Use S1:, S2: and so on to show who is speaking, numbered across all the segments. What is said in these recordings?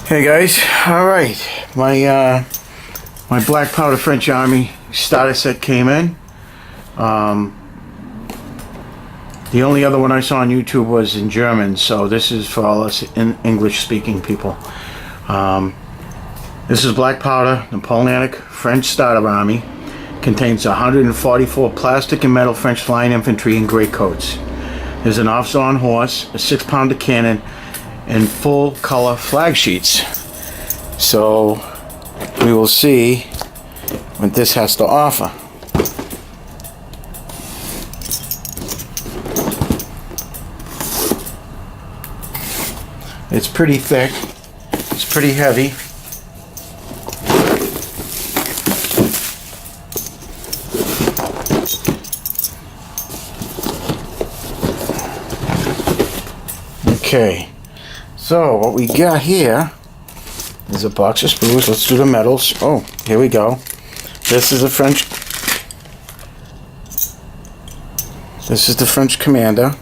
S1: Hey guys, all right. My black powder French Army starter set came in. The only other one I saw on YouTube was in German, so this is for all us English-speaking people. This is black powder Napoleonic French starter army. Contains 144 plastic and metal French flying infantry in gray coats. There's an officer on horse, a 6-pounder cannon, and full color flag sheets. So we will see what this has to offer. It's pretty thick, it's pretty heavy. Okay. So what we got here is a box of sprues. Let's do the metals. Oh, here we go. This is the French Commander,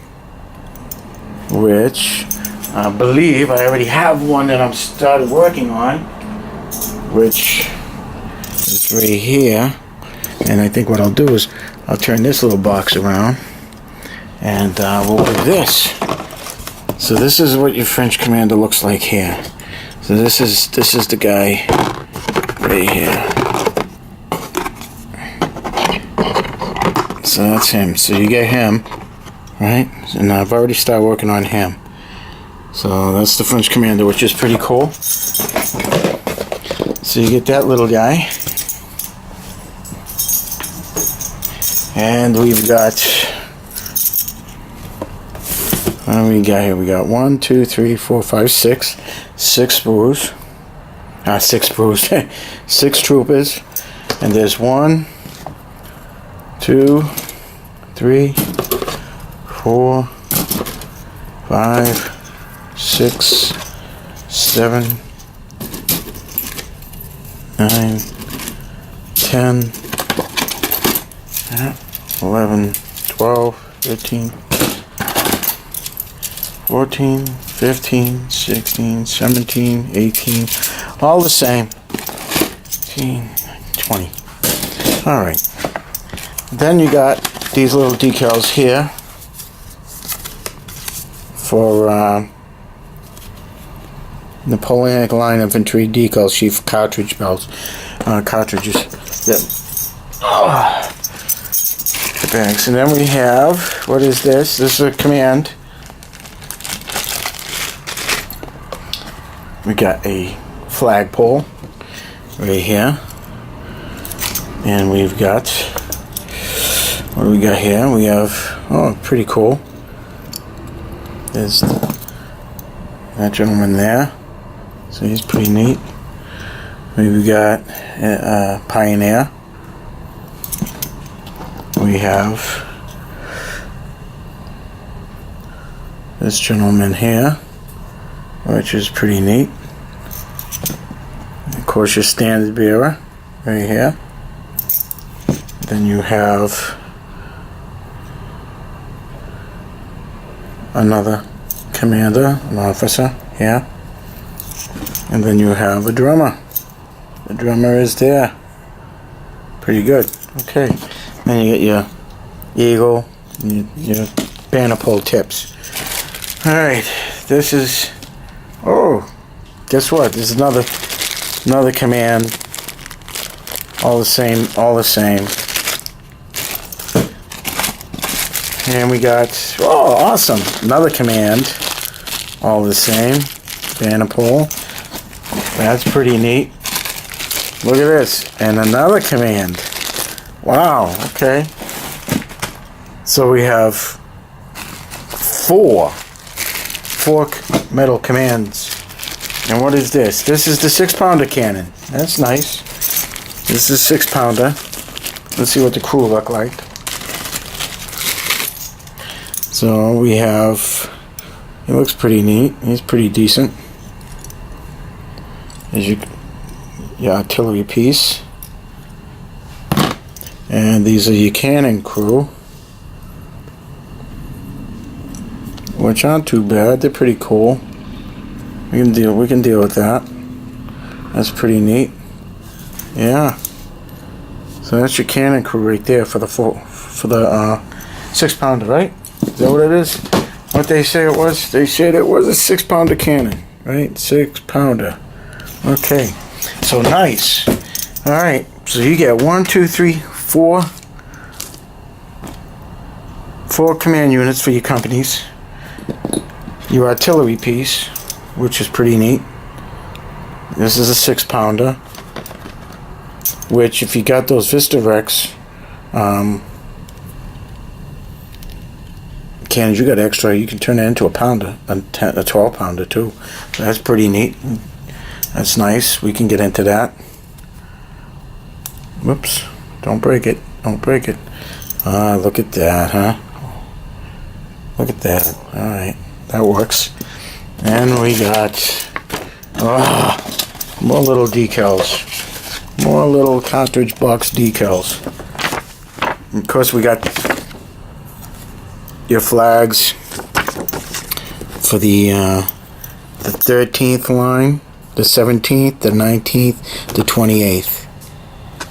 S1: which I believe I already have one that I'm started working on, which is right here. And I think what I'll do is I'll turn this little box around and we'll do this. So this is what your French Commander looks like here. So this is the guy right here. So that's him. So you get him, right? And I've already started working on him. So that's the French Commander, which is pretty cool. So you get that little guy. And we've got... what do we got here? We got 1, 2, 3, 4, 5, 6. 6 sprues. 6 sprues. 6 troopers. And there's 1, 2, 3, 4, 5, 6, 7, 9, 10, 11, 12, 13, 14, 15, 16, 17, 18, all the same. 18, 20. Alright. Then you got these little decals here for Napoleonic line infantry decal sheath cartridge belts. Cartridges. Yep. The bags. And then we have, what is this? This is a command. We got a flagpole right here, and we've got, what do we got here? We have, oh, pretty cool. There's that gentleman there, so he's pretty neat. We've got Pioneer. We have this gentleman here, which is pretty neat. Of course, your standard bearer right here. Then you have another commander, an officer here. And then you have a drummer. The drummer is there. Pretty good. Okay. Then you get your eagle, and your banner pole tips. Alright, this is... oh, guess what? There's another command. All the same. And we got, oh, awesome, another command. All the same. Banner pole. That's pretty neat. Look at this. And another command. Wow, okay. So we have four metal commands. And what is this? This is the 6-pounder cannon. That's nice. This is 6-pounder. Let's see what the crew look like. So we have, he looks pretty neat. He's pretty decent. As your artillery piece. And these are your cannon crew, which aren't too bad. They're pretty cool. We can deal with that. That's pretty neat. Yeah. So that's your cannon crew right there for the 6-pounder, right? Is that what it is? What they say it was? They said it was a 6-pounder cannon, right? 6-pounder. Okay. So nice. All right. So you get 1, 2, 3, 4 command units for your companies. Your artillery piece, which is pretty neat. This is a 6-pounder. Which, if you got those Vista Rex cannons, you got extra, you can turn it into a pounder, a 12-pounder too. So that's pretty neat. That's nice. We can get into that. Whoops! Don't break it. Don't break it. Look at that, huh? Look at that. All right, that works. And we got more little decals. More little cartridge box decals. Of course, we got your flags for the 13th line, the 17th, the 19th, the 28th,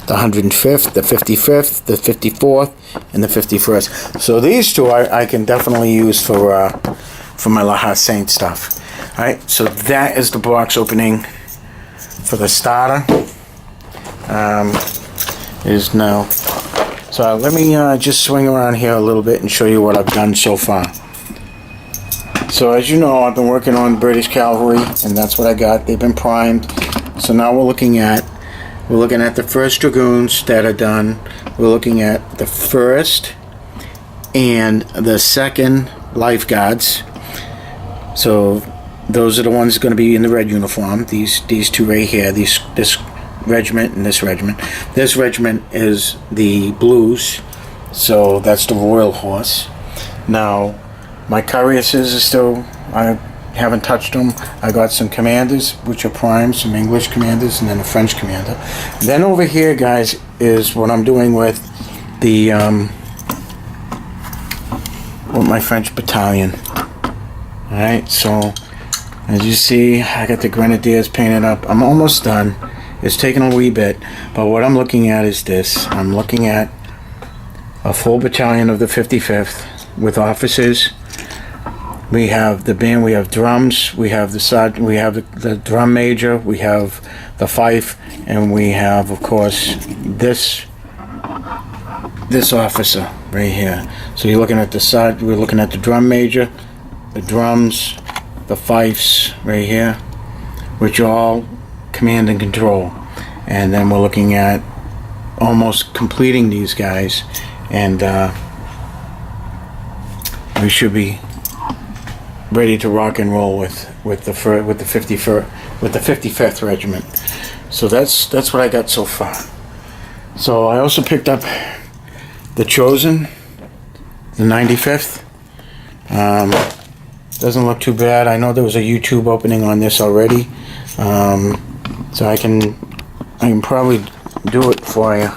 S1: the 105th, the 55th, the 54th, and the 51st. So these two I can definitely use for my La Saint stuff. All right, so that is the box opening for the starter. Is now. So let me just swing around here a little bit and show you what I've done so far. So as you know, I've been working on British cavalry, and that's what I got. They've been primed. So now we're looking at the first dragoons that are done. We're looking at the first and the second life guards. So those are the ones going to be in the red uniform. These two right here. This regiment and this regiment. This regiment is the blues, so that's the Royal Horse. Now, my cuirasses are still, I haven't touched them. I got some commanders, which are primed, some English commanders, and then a French commander. Then over here, guys, is what I'm doing with the with my French battalion. All right, so as you see, I got the grenadiers painted up. I'm almost done. It's taking a wee bit, but what I'm looking at is this. I'm looking at a full battalion of the 55th with officers. We have the band, we have drums, we have the sergeant, we have the drum major, we have the fife, and we have, of course, this officer right here. So you're looking at the sergeant, we're looking at the drum major, the drums, the fifes right here, which are all command and control. And then we're looking at almost completing these guys, and we should be ready to rock and roll with the 55th regiment. So that's what I got so far. So I also picked up the Chosen, the 95th. Doesn't look too bad. I know there was a YouTube opening on this already. So I can probably do it for you,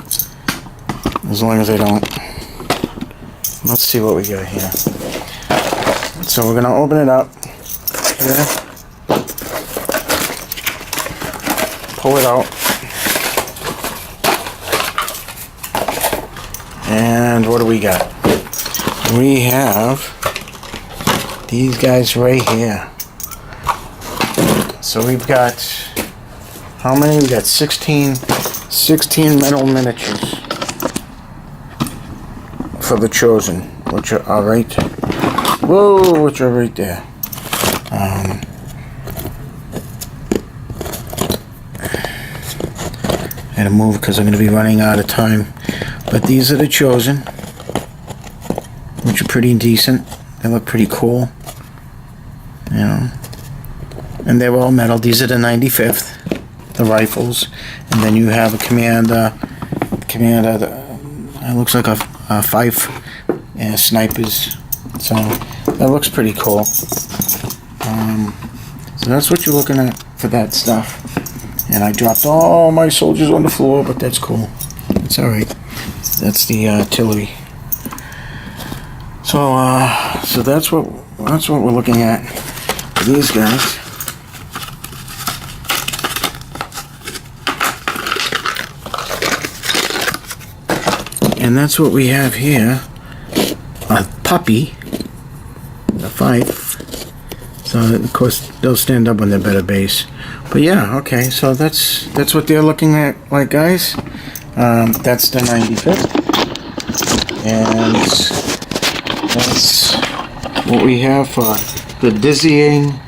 S1: as long as I don't. Let's see what we got here. So we're gonna open it up here, pull it out, and what do we got? We have these guys right here. So we've got, how many? We got 16 metal miniatures for the Chosen, which are right, whoa, which are right there. I had to move because I'm going to be running out of time. But these are the Chosen, which are pretty decent. They look pretty cool, you know. And they're all metal. These are the 95th, the rifles, and then you have a commander. It looks like a fife and snipers. So that looks pretty cool. So that's what you're looking at for that stuff. And I dropped all my soldiers on the floor, but that's cool. It's all right. That's the artillery. So that's what we're looking at for these guys. and that's what we have here. A puppy, a fife. So of course they'll stand up on their better base. But yeah, okay. So that's what they're looking at, like, guys. That's the 95th, and that's what we have for the dizzying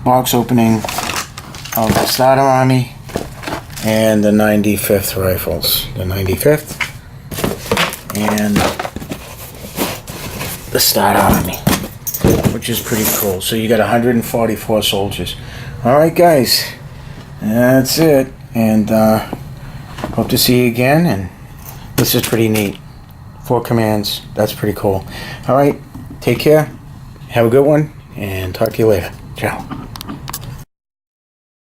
S1: box opening of the Starter Army and the 95th rifles. The 95th and the Starter Army, which is pretty cool. So you got 144 soldiers. Alright, guys, that's it, and hope to see you again. And this is pretty neat. 4 commands. That's pretty cool. Alright, take care, have a good one, and talk to you later. Ciao.